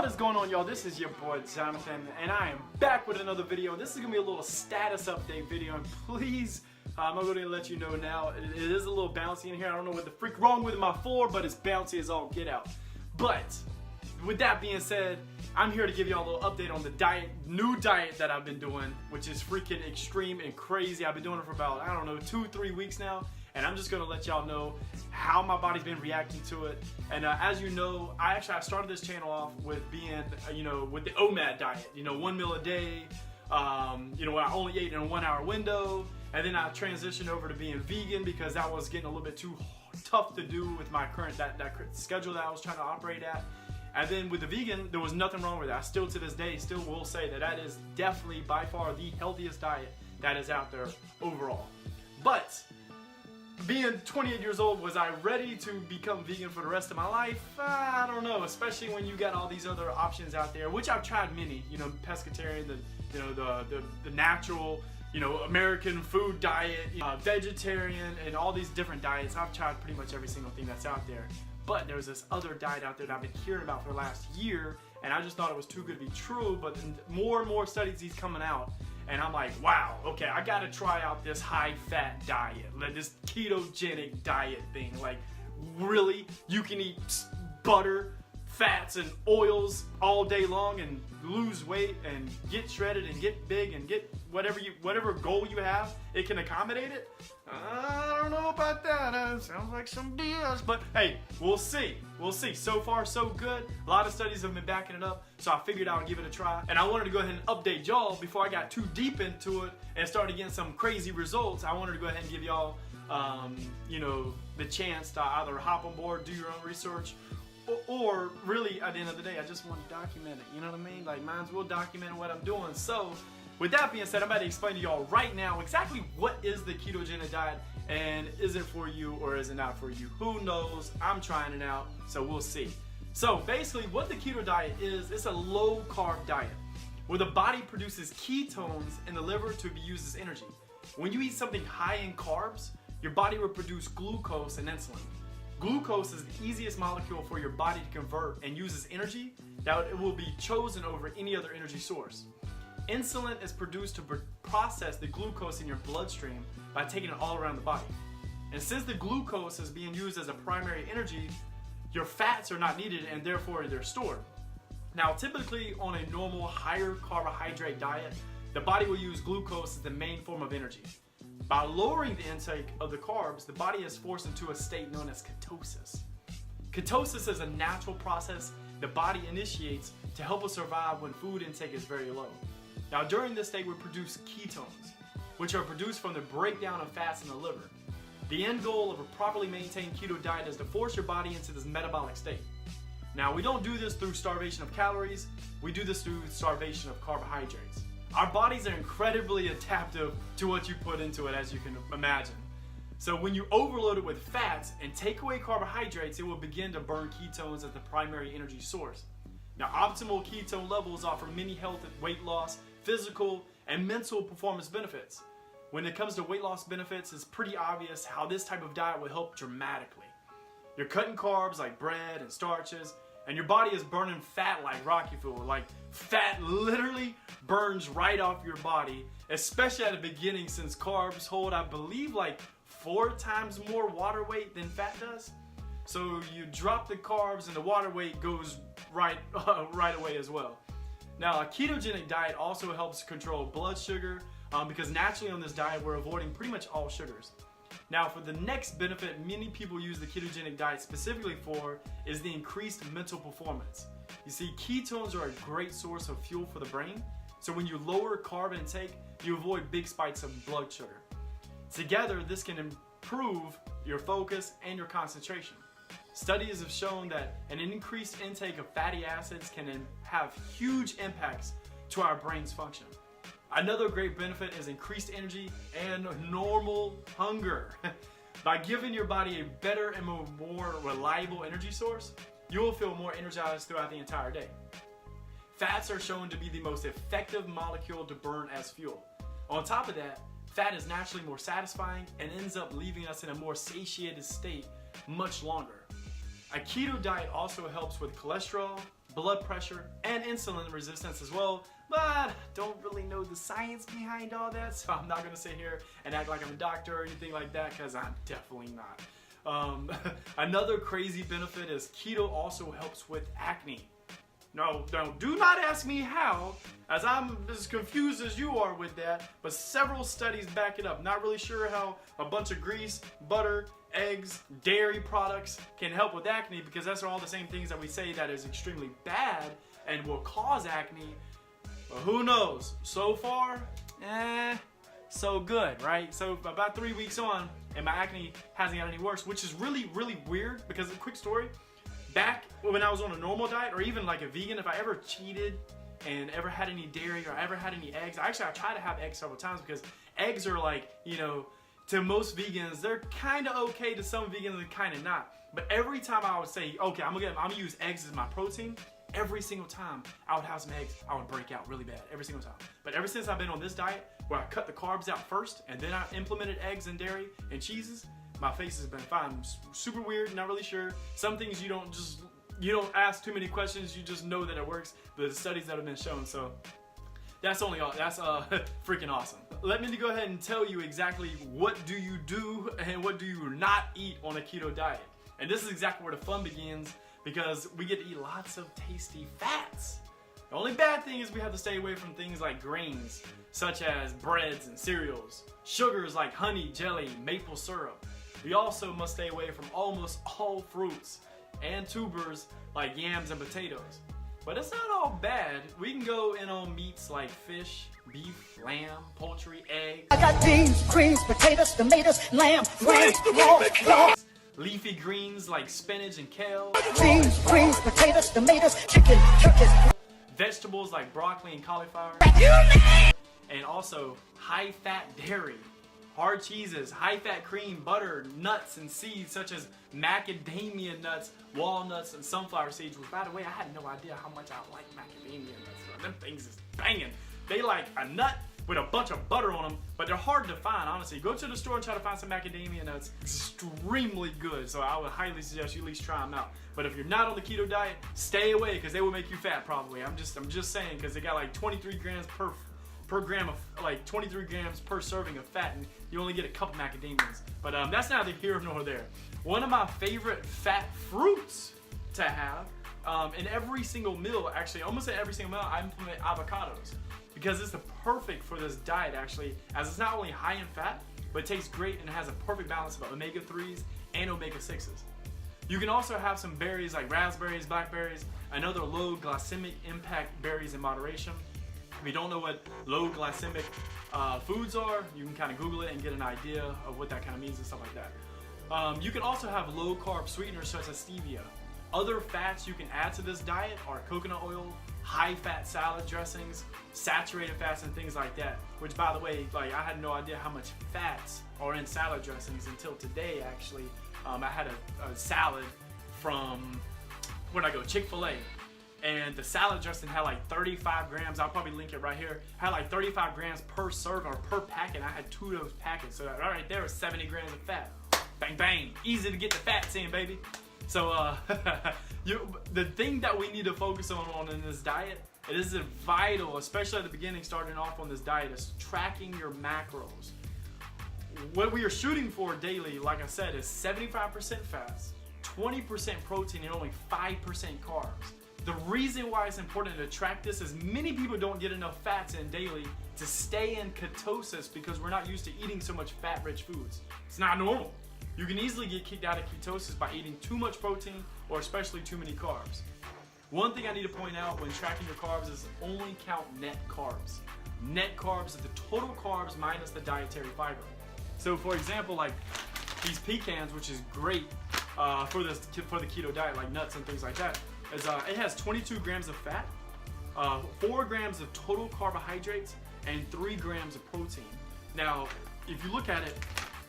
What is going on, y'all? This is your boy Jonathan, and I am back with another video. This is gonna be a little status update video, and please, I'm going to let you know now, it is a little bouncy in here. I don't know what the freak wrong with my floor, but it's bouncy as all get out. But with that being said, I'm here to give y'all a little update on the new diet that I've been doing, which is freaking extreme and crazy. I've been doing it for about, I don't know, 2-3 weeks now. And I'm just gonna let y'all know how my body's been reacting to it. And as you know, I started this channel off with being, with the OMAD diet. 1 meal a day. I only ate in a 1 hour window. And then I transitioned over to being vegan because that was getting a little bit too tough to do with my current that schedule that I was trying to operate at. And then with the vegan, there was nothing wrong with it. I still to this day still will say that is definitely by far the healthiest diet that is out there overall. But being 28 years old, was I ready to become vegan for the rest of my life? I don't know, especially when you got all these other options out there, which I've tried many, pescatarian, the natural, American food diet, vegetarian, and all these different diets. I've tried pretty much every single thing that's out there. But there's this other diet out there that I've been hearing about for the last year, and I just thought it was too good to be true, but more and more studies keep coming out. And I'm like, wow, okay, I gotta try out this high-fat diet, like this ketogenic diet thing. Like, really? You can eat butter, fats, and oils all day long and lose weight and get shredded and get big and get whatever goal you have, it can accommodate it? I don't know about that. Sounds like some BS, but hey, we'll see. We'll see. So far, so good. A lot of studies have been backing it up, so I figured I would give it a try. And I wanted to go ahead and update y'all before I got too deep into it and started getting some crazy results. I wanted to go ahead and give y'all, the chance to either hop on board, do your own research, or really, at the end of the day, I just want to document it. You know what I mean? Like, mine's will document what I'm doing. So, with that being said, I'm about to explain to y'all right now exactly what is the ketogenic diet, and is it for you or is it not for you? Who knows? I'm trying it out, so we'll see. So basically, what the keto diet is, it's a low carb diet where the body produces ketones in the liver to be used as energy. When you eat something high in carbs, your body will produce glucose and insulin. Glucose is the easiest molecule for your body to convert and use as energy, that it will be chosen over any other energy source. Insulin is produced to process the glucose in your bloodstream by taking it all around the body. And since the glucose is being used as a primary energy, your fats are not needed and therefore they're stored. Now, typically on a normal higher carbohydrate diet, the body will use glucose as the main form of energy. By lowering the intake of the carbs, the body is forced into a state known as ketosis. Ketosis is a natural process the body initiates to help us survive when food intake is very low. Now, during this state, we produce ketones, which are produced from the breakdown of fats in the liver. The end goal of a properly maintained keto diet is to force your body into this metabolic state. Now, we don't do this through starvation of calories, we do this through starvation of carbohydrates. Our bodies are incredibly adaptive to what you put into it, as you can imagine. So when you overload it with fats and take away carbohydrates, it will begin to burn ketones as the primary energy source. Now, optimal ketone levels offer many health and weight loss, physical, and mental performance benefits. When it comes to weight loss benefits, it's pretty obvious how this type of diet will help dramatically. You're cutting carbs like bread and starches, and your body is burning fat like Rocky Fuel. Like, fat literally burns right off your body, especially at the beginning, since carbs hold, I believe, like 4 times more water weight than fat does. So you drop the carbs and the water weight goes right away as well. Now, a ketogenic diet also helps control blood sugar because naturally on this diet we're avoiding pretty much all sugars. Now, for the next benefit many people use the ketogenic diet specifically for is the increased mental performance. You see, ketones are a great source of fuel for the brain, so when you lower carb intake, you avoid big spikes of blood sugar. Together, this can improve your focus and your concentration. Studies have shown that an increased intake of fatty acids can have huge impacts to our brain's function. Another great benefit is increased energy and normal hunger. By giving your body a better and more reliable energy source, you will feel more energized throughout the entire day. Fats are shown to be the most effective molecule to burn as fuel. On top of that, fat is naturally more satisfying and ends up leaving us in a more satiated state much longer. A keto diet also helps with cholesterol, blood pressure, and insulin resistance as well. But I don't really know the science behind all that, so I'm not gonna sit here and act like I'm a doctor or anything like that, because I'm definitely not. Another crazy benefit is keto also helps with acne. No, do not ask me how, as I'm as confused as you are with that, but several studies back it up. Not really sure how a bunch of grease, butter, eggs, dairy products can help with acne, because that's all the same things that we say that is extremely bad and will cause acne. But who knows? So far, so good, right? So about 3 weeks on, and my acne hasn't got any worse, which is really, really weird, because a quick story. Back when I was on a normal diet, or even like a vegan, if I ever cheated and ever had any dairy or ever had any eggs, I try to have eggs several times, because eggs are like, you know, to most vegans, they're kind of okay, to some vegans and kind of not. But every time I would say, okay, I'm gonna use eggs as my protein, every single time I would have some eggs, I would break out really bad, every single time. But ever since I've been on this diet, where I cut the carbs out first, and then I implemented eggs and dairy and cheeses, my face has been fine. Super weird, not really sure. Some things you don't ask too many questions, you just know that it works. The studies that have been shown, so that's freaking awesome. Let me go ahead and tell you exactly what do you do and what do you not eat on a keto diet. And this is exactly where the fun begins, because we get to eat lots of tasty fats. The only bad thing is we have to stay away from things like grains, such as breads and cereals, sugars like honey, jelly, maple syrup. We also must stay away from almost all fruits and tubers like yams and potatoes. But it's not all bad. We can go in on meats like fish, beef, lamb, poultry, eggs. I got beans, greens, potatoes, tomatoes, lamb, lamb, leafy greens like spinach and kale. beans, greens, potatoes, tomatoes, chicken, turkeys. Vegetables like broccoli and cauliflower. And also high-fat dairy. Hard cheeses, high-fat cream, butter, nuts, and seeds such as macadamia nuts, walnuts, and sunflower seeds. Which, by the way, I had no idea how much I like macadamia nuts. Them things is banging. They like a nut with a bunch of butter on them, but they're hard to find, honestly. Go to the store and try to find some macadamia nuts. Extremely good, so I would highly suggest you at least try them out. But if you're not on the keto diet, stay away, because they will make you fat probably. I'm just saying, because they got like 23 grams per gram of, like 23 grams per serving of fat, and you only get a couple macadamias. But that's neither here nor there. One of my favorite fat fruits to have in every single meal, actually almost at every single meal, I implement avocados, because it's the perfect for this diet actually, as it's not only high in fat, but it tastes great and it has a perfect balance of omega-3s and omega-6s. You can also have some berries like raspberries, blackberries, and other low glycemic impact berries in moderation. If you don't know what low glycemic foods are, you can kind of Google it and get an idea of what that kind of means and stuff like that. You can also have low carb sweeteners such as stevia. Other fats you can add to this diet are coconut oil, high fat salad dressings, saturated fats, and things like that. Which, by the way, like I had no idea how much fats are in salad dressings until today actually. I had a salad from, where'd I go, Chick-fil-A. And the salad dressing had like 35 grams, I'll probably link it right here, had like 35 grams per serving or per packet. I had 2 of those packets, so right there was 70 grams of fat. Bang, bang, easy to get the fats in, baby. So the thing that we need to focus on in this diet, it is vital, especially at the beginning starting off on this diet, is tracking your macros. What we are shooting for daily, like I said, is 75% fats, 20% protein, and only 5% carbs. The reason why it's important to track this is many people don't get enough fats in daily to stay in ketosis, because we're not used to eating so much fat-rich foods. It's not normal. You can easily get kicked out of ketosis by eating too much protein or especially too many carbs. One thing I need to point out when tracking your carbs is only count net carbs. Net carbs is the total carbs minus the dietary fiber. So for example, like these pecans, which is great for the keto diet, like nuts and things like that, is it has 22 grams of fat, 4 grams of total carbohydrates, and 3 grams of protein. Now, if you look at it,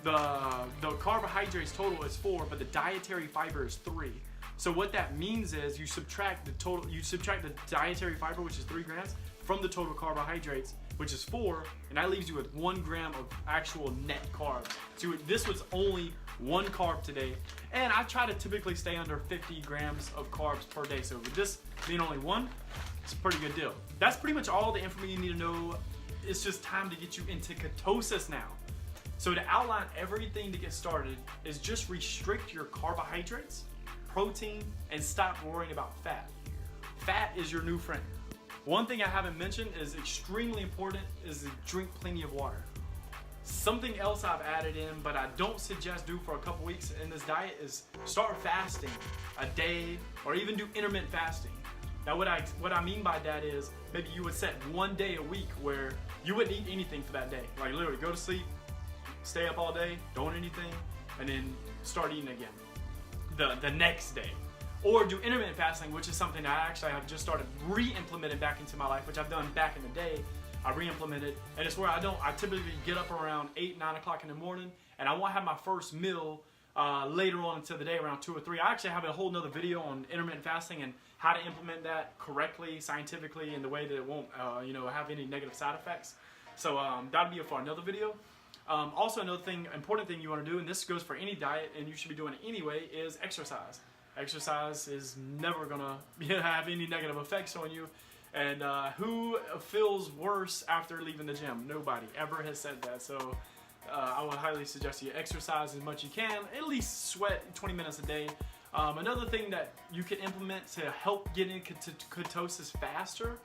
the carbohydrates total is 4, but the dietary fiber is 3. So what that means is you subtract the dietary fiber, which is 3 grams, from the total carbohydrates, which is 4, and that leaves you with 1 gram of actual net carbs. So this was only 1 carb today, and I try to typically stay under 50 grams of carbs per day. So with this being only 1, it's a pretty good deal. That's pretty much all the information you need to know. It's just time to get you into ketosis now. So to outline everything to get started is just restrict your carbohydrates, protein, and stop worrying about fat. Fat is your new friend. One thing I haven't mentioned is extremely important is to drink plenty of water. Something else I've added in, but I don't suggest do for a couple weeks in this diet is start fasting a day or even do intermittent fasting. Now what I mean by that is maybe you would set 1 day a week where you wouldn't eat anything for that day. Like literally go to sleep, stay up all day, don't eat anything, and then start eating again the next day. Or do intermittent fasting, which is something I actually have just started re-implementing back into my life, which I've done back in the day. I re-implemented, and it's where I typically get up around 8, 9 o'clock in the morning, and I won't have my first meal later on into the day around 2 or 3. I actually have a whole nother video on intermittent fasting and how to implement that correctly, scientifically, in the way that it won't have any negative side effects. So that'll be for another video. Also another important thing you want to do, and this goes for any diet, and you should be doing it anyway, is exercise. Exercise is never gonna have any negative effects on you. And who feels worse after leaving the gym? Nobody ever has said that. So I would highly suggest you exercise as much as you can, at least sweat 20 minutes a day. Another thing that you can implement to help get into ketosis faster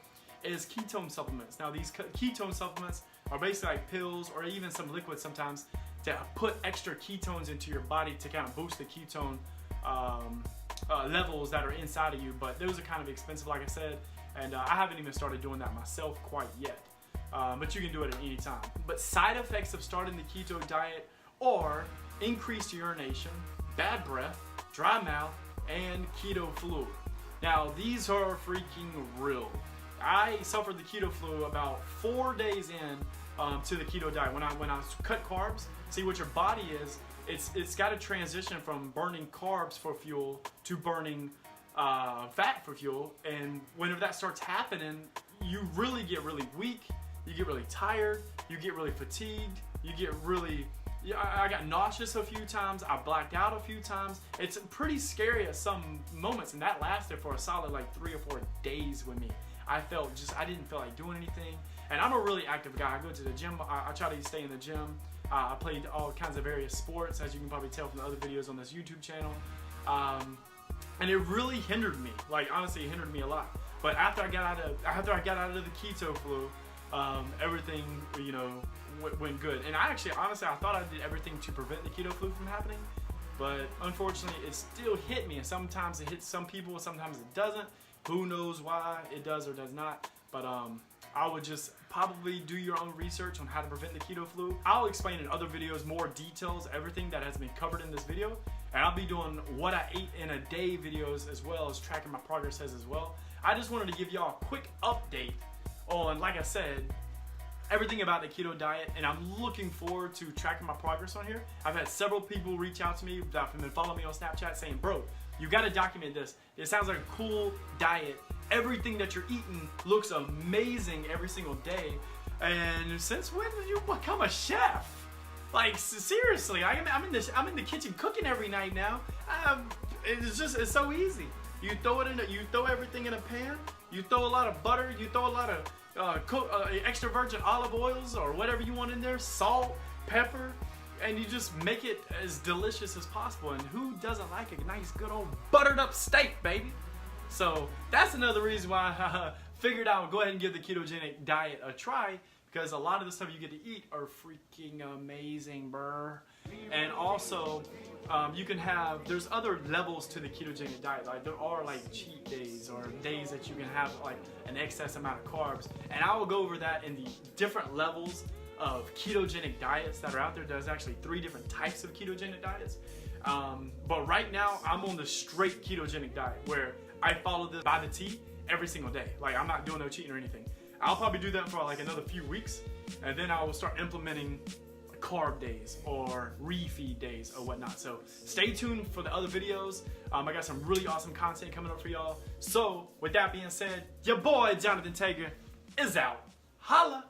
is ketone supplements. Now these ketone supplements are basically like pills or even some liquids sometimes to put extra ketones into your body to kind of boost the ketone levels that are inside of you, but those are kind of expensive, like I said, and I haven't even started doing that myself quite yet, but you can do it at any time. But side effects of starting the keto diet are increased urination, bad breath, dry mouth, and keto flu. Now these are freaking real. I suffered the keto flu about 4 days in to the keto diet. When I cut carbs, see what your body is, it's got to transition from burning carbs for fuel to burning fat for fuel, and whenever that starts happening, you really get really weak, you get really tired, you get really fatigued, you get really, I got nauseous a few times, I blacked out a few times. It's pretty scary at some moments, and that lasted for a solid like 3 or 4 days with me. I didn't feel like doing anything, and I'm a really active guy. I go to the gym, I try to stay in the gym. I played all kinds of various sports, as you can probably tell from the other videos on this YouTube channel. And it really hindered me. Like honestly, it hindered me a lot. But after I got out of the keto flu, everything went good. And I thought I did everything to prevent the keto flu from happening, but unfortunately, it still hit me. And sometimes it hits some people, sometimes it doesn't. Who knows why it does or does not? But I would just probably do your own research on how to prevent the keto flu. I'll explain in other videos more details, everything that has been covered in this video. And I'll be doing what I ate in a day videos as well as tracking my progress as well. I just wanted to give y'all a quick update on, like I said, everything about the keto diet, and I'm looking forward to tracking my progress on here. I've had several people reach out to me that have been following me on Snapchat saying, bro, you gotta document this. It sounds like a cool diet. Everything that you're eating looks amazing every single day. And since when did you become a chef? Like seriously, I'm in the kitchen cooking every night now. It's so easy. You throw everything in a pan. You throw a lot of butter. You throw a lot of extra virgin olive oils or whatever you want in there, salt, pepper, and you just make it as delicious as possible. And who doesn't like a nice good old buttered up steak, baby? So that's another reason why I figured I would go ahead and give the ketogenic diet a try, because a lot of the stuff you get to eat are freaking amazing, brr. And also, there's other levels to the ketogenic diet. Like there are like cheat days or days that you can have like an excess amount of carbs. And I will go over that in the different levels of ketogenic diets that are out there. There's actually 3 different types of ketogenic diets. But right now, I'm on the straight ketogenic diet where I follow this by the T every single day. Like I'm not doing no cheating or anything. I'll probably do that for like another few weeks, and then I will start implementing carb days or refeed days or whatnot. So stay tuned for the other videos. I got some really awesome content coming up for y'all. So with that being said, your boy Jonathan Tager is out. Holla!